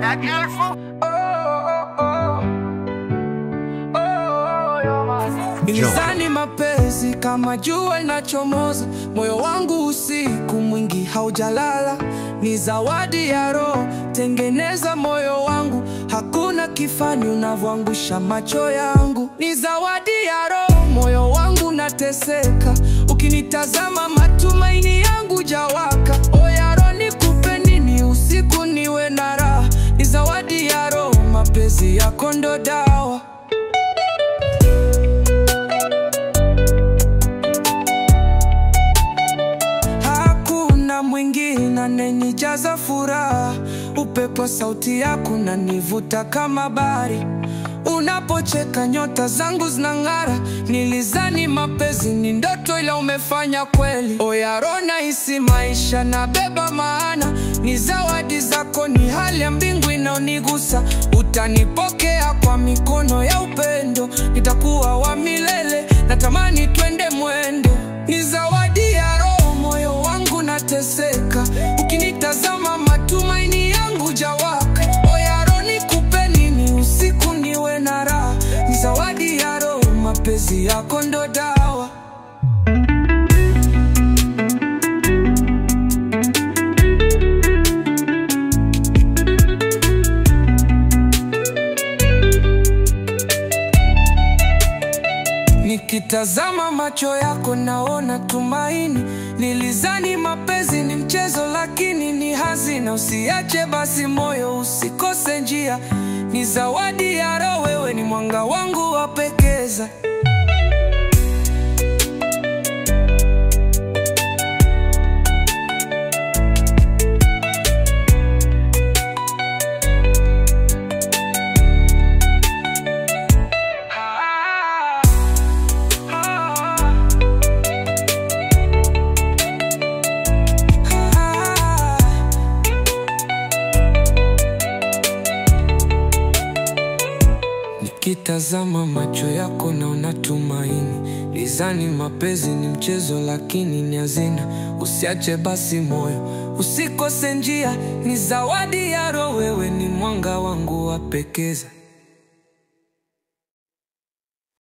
that beautiful. Nilizani mapenzi kama jua linachomoza, moyo wangu usiku mwingi haujalala. Ni zawadi ya roho, tengeneza moyo wangu, hakuna kifani unavyoangusha macho yangu. Ni zawadi ya roho, moyo wangu nateseka, ukinitazama matumaini yangu jawaka. Oya roho nikupe nini usiku niwe na raha. Ni zawadi ya roho, mapenzi yako ndo dawa. Mwingine ananijaza furaha, upepo sauti yako unanivuta kama bahari. Unapocheka nyota zangu zinang'ara. Nilizani mapenzi ni ndoto ila umefanya kweli. Oya roho nahisi maisha nabeba maana. Ni zawadi zako, ni hali ya mbingu inaonigusa. Utanipokea kwa mikono ya upendo, nitakuwa wa milele, natamani twende mwendo. Ni zawadi ya roho, moyo wangu nateseka, ukinitazama matumaini yangu jawaka. Oya roho nikupe nini usiku niwe na raha. Ni zawadi ya roho, mapenzi yako ndo dawa. Nikitazama macho yako naona tumaini. Nilizani mapenzi ni mchezo lakini ni hazina. Usiache basi moyo, usikose njia. Ni zawadi ya roho, wewe ni mwanga wangu wapekeza. Nikitazama macho yako naona tumaini. Nilizani mapenzi ni mchezo lakini ni hazina. Usiache basi moyo, usikose njia. Ni zawadi ya roho, wewe ni mwanga wangu wapekeza.